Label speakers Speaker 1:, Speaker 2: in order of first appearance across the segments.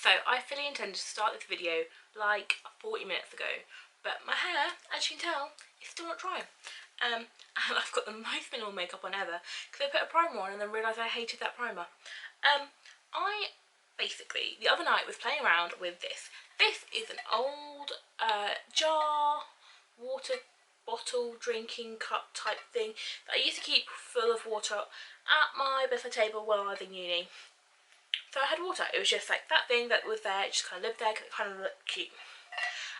Speaker 1: So I fully intended to start this video like 40 minutes ago, but my hair, as you can tell, is still not dry. And I've got the most minimal makeup on ever because I put a primer on and then realised I hated that primer. I basically, the other night, was playing around with this. This is an old jar, water bottle, drinking cup type thing that I used to keep full of water at my bedside table while I was in uni. So I had water. It was just like that thing that was there, it just kind of lived there because it kind of looked cute.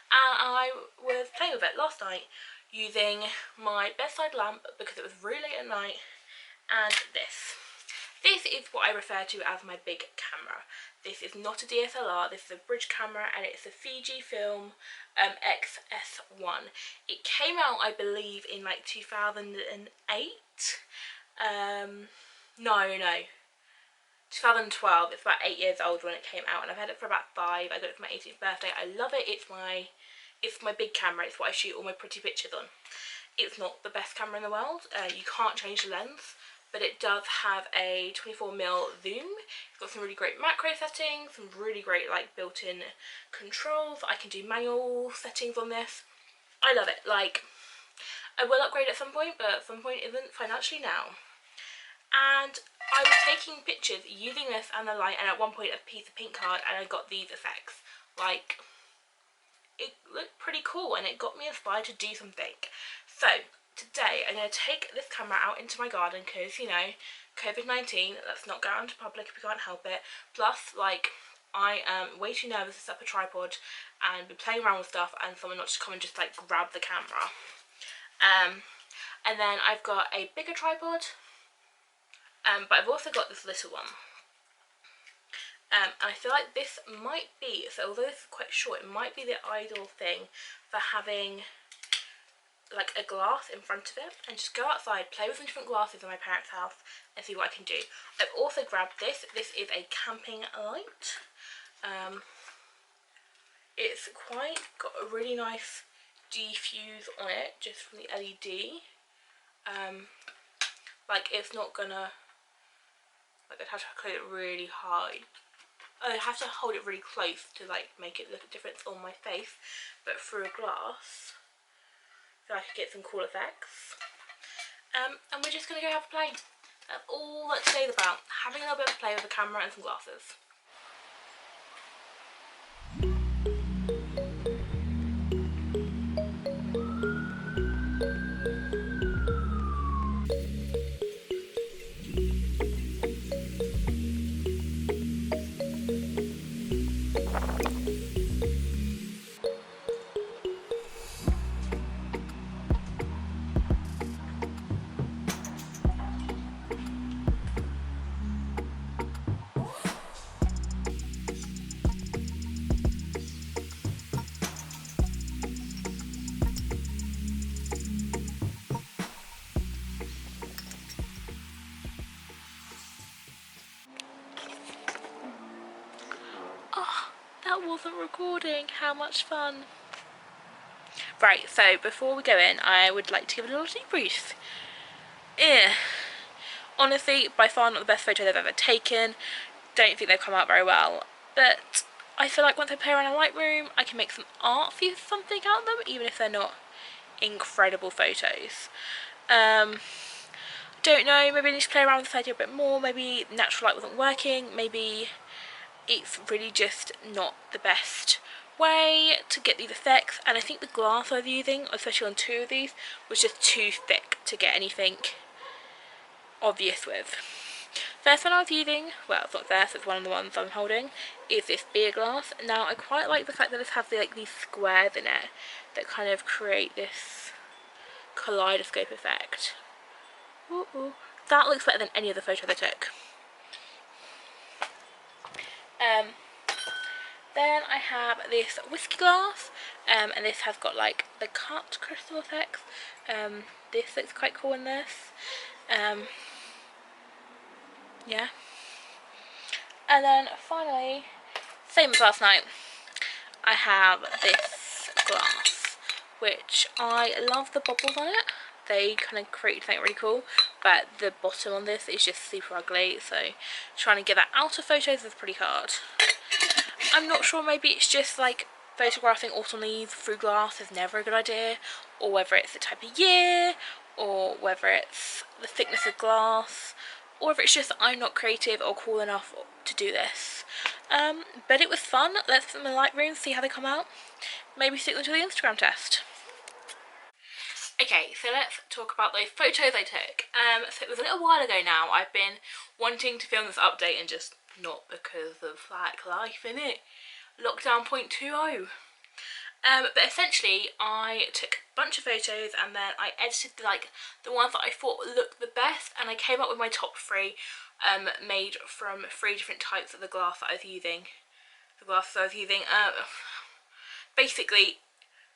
Speaker 1: And I was playing with it last night using my bedside lamp because it was really late at night, and this. This is what I refer to as my big camera. This is not a DSLR, this is a bridge camera, and it's a Fujifilm X-S1. It came out, I believe, in like 2008. No. 2012. It's about 8 years old when it came out, and I've had it for about 5. I got it for my 18th birthday. I love it. It's my big camera. It's what I shoot all my pretty pictures on. It's not the best camera in the world. You can't change the lens, but it does have a 24mm zoom. It's got some really great macro settings, some really great like built-in controls. I can do manual settings on this. I love it. Like, I will upgrade at some point, but at some point isn't financially now. And I was taking pictures using this and the light, and at one point a piece of paint card, and I got these effects. Like, it looked pretty cool and it got me inspired to do something. So today I'm going to take this camera out into my garden because, you know, COVID-19, let's not go out into public if we can't help it. Plus, like, I am way too nervous to set up a tripod and be playing around with stuff and someone not just come and just like grab the camera. And then I've got a bigger tripod, but I've also got this little one. And I feel like this might be, so although this is quite short, it might be the ideal thing for having like a glass in front of it and just go outside, play with some different glasses in my parents' house and see what I can do. I've also grabbed this. This is a camping light. It's got a really nice defuse on it just from the LED. Like, it's not gonna, like, I'd have to close it really high. I have to hold it really close to like make it look a difference on my face, but through a glass so I could get some cool effects. And we're just gonna go have a play. That's all that today's about, having a little bit of a play with the camera and some glasses. That wasn't recording. How much fun. Right, so before we go in, I would like to give a little debrief. Honestly, by far not the best photo they've ever taken. Don't think they've come out very well. But I feel like once I play around in Lightroom, I can make some artsy something out of them, even if they're not incredible photos. Don't know, maybe I need to play around with this idea a bit more. Maybe natural light wasn't working. Maybe it's really just not the best way to get these effects, and I think the glass I was using, especially on 2 of these, was just too thick to get anything obvious with. First one I was using, well, it's not there, so it's one of the ones I'm holding, is this beer glass. Now, I quite like the fact that this has these squares in it that kind of create this kaleidoscope effect. Ooh. That looks better than any other photo they took. Then I have this whiskey glass, and this has got like the cut crystal effects. This looks quite cool in this. Yeah. And then finally, same as last night, I have this glass, which I love the bubbles on it. They kind of create something really cool, but the bottom on this is just super ugly, so trying to get that out of photos is pretty hard. I'm not sure, maybe it's just like photographing autumn leaves through glass is never a good idea, or whether it's the type of year, or whether it's the thickness of glass, or whether it's just that I'm not creative or cool enough to do this. But it was fun. Let's put them in Lightroom, see how they come out. Maybe stick them to the Instagram test. Okay, so let's talk about those photos I took. So it was a little while ago now. I've been wanting to film this update and just not because of like life in it. Lockdown 0.20. But essentially I took a bunch of photos and then I edited like the ones that I thought looked the best, and I came up with my top 3 made from 3 different types of the glass that I was using. Basically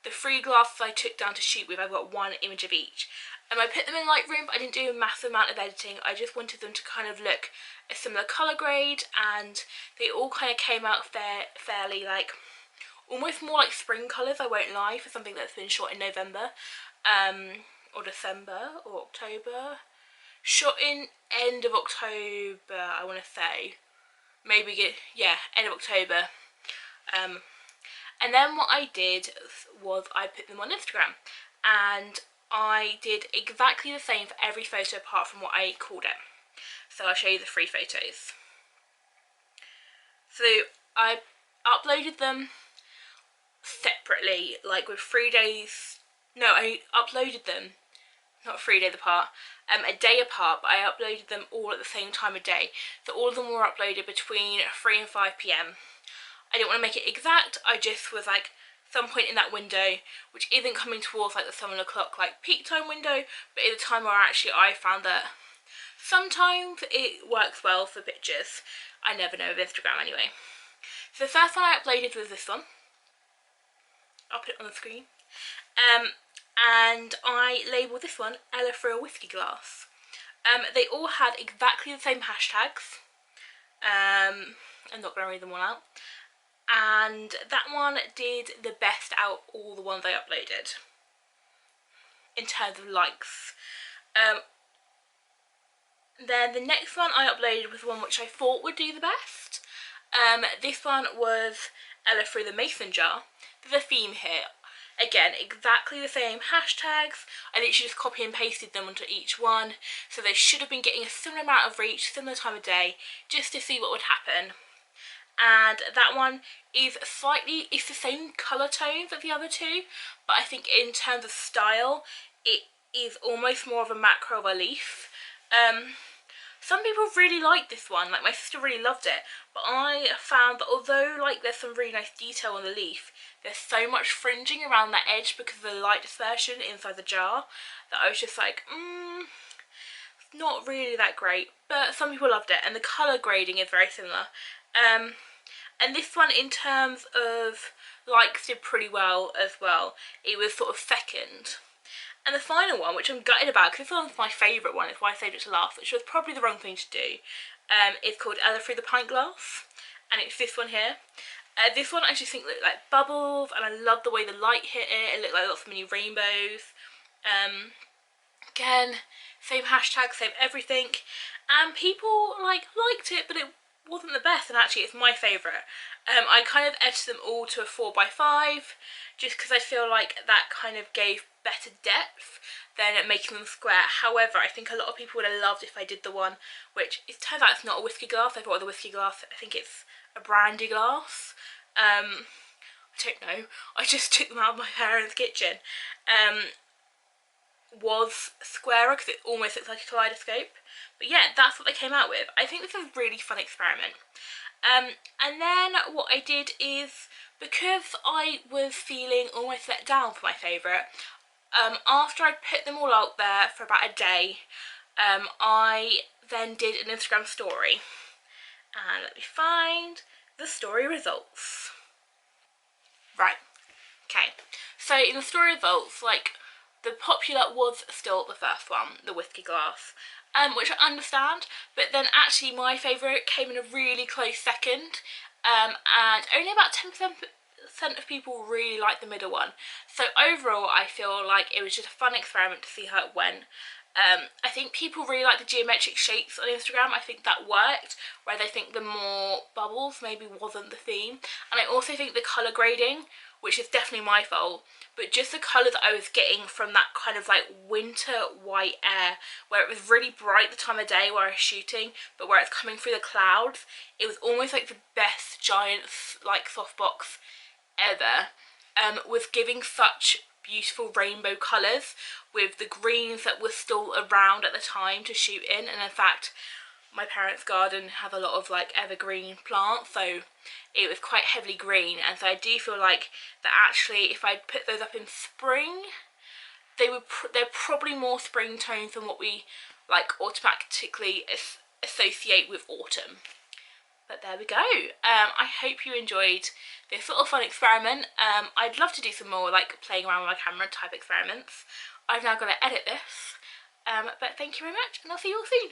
Speaker 1: the 3 glasses I took down to shoot with, I've got 1 image of each. I put them in Lightroom, but I didn't do a massive amount of editing. I just wanted them to kind of look a similar colour grade, and they all kind of came out fairly like, almost more like spring colours, I won't lie, for something that's been shot in November, or December, or October. Shot in end of October, I want to say. Maybe, yeah, end of October. And then what I did was I put them on Instagram, and I did exactly the same for every photo apart from what I called it. So I'll show you the 3 photos. So I uploaded them separately, like with 3 days, no, I uploaded them, not 3 days apart, a day apart, but I uploaded them all at the same time of day. So all of them were uploaded between 3 and 5 PM. I didn't want to make it exact, I just was like, some point in that window, which isn't coming towards like the 7 o'clock like peak time window, but at the time where actually I found that sometimes it works well for pictures. I never know with Instagram anyway. So the first one I uploaded was this one. I'll put it on the screen. And I labelled this one Ella through a whiskey glass. They all had exactly the same hashtags. I'm not going to read them all out. And that one did the best out of all the ones I uploaded in terms of likes. Then the next one I uploaded was one which I thought would do the best. This one was Ella through the mason jar. There's a theme here. Again, exactly the same hashtags. I literally just copy and pasted them onto each one. So they should have been getting a similar amount of reach, similar time of day, just to see what would happen. And that one is it's the same colour tones as the other 2, but I think in terms of style, it is almost more of a macro of a leaf. Some people really liked this one, like my sister really loved it, but I found that although like there's some really nice detail on the leaf, there's so much fringing around that edge because of the light dispersion inside the jar that I was just like, not really that great. But some people loved it, and the colour grading is very similar. And this one, in terms of likes, did pretty well as well. It was sort of second. And the final one, which I'm gutted about, because this one's my favourite one, it's why I saved it to last, which was probably the wrong thing to do, is called Ella Through the Pint Glass, and it's this one here. This one I just think looked like bubbles, and I love the way the light hit it. It looked like lots of mini rainbows. Again, same hashtag, same everything, and people liked it, but it wasn't the best, and actually it's my favourite. I kind of edited them all to a 4x5 just because I feel like that kind of gave better depth than making them square. However, I think a lot of people would have loved if I did the one which it turns out it's not a whiskey glass. I thought it was a whiskey glass. I think it's a brandy glass. I don't know, I just took them out of my parents' kitchen. Was squarer because it almost looks like a kaleidoscope, but yeah, that's what they came out with. I think this is a really fun experiment. And then what I did is, because I was feeling almost let down for my favourite, after I'd put them all out there for about a day, I then did an Instagram story, and let me find the story results. Right, okay, so in the story results, like, the popular was still the first one, the whiskey glass, which I understand, but then actually my favourite came in a really close second, and only about 10% of people really liked the middle one. So overall I feel like it was just a fun experiment to see how it went. I think people really like the geometric shapes on Instagram. I think that worked, whereas I think the more bubbles maybe wasn't the theme. And I also think the colour grading, which is definitely my fault, but just the colour that I was getting from that kind of like winter white air, where it was really bright the time of day where I was shooting, but where it's coming through the clouds, it was almost like the best giant like softbox ever. Was giving such beautiful rainbow colours with the greens that were still around at the time to shoot in. And in fact, my parents' garden have a lot of like evergreen plants, so it was quite heavily green, and so I do feel like that actually if I put those up in spring, they're probably more spring tones than what we like automatically associate with autumn. But there we go. I hope you enjoyed this sort of fun experiment. I'd love to do some more like playing around with my camera type experiments. I've now got to edit this. But thank you very much, and I'll see you all soon.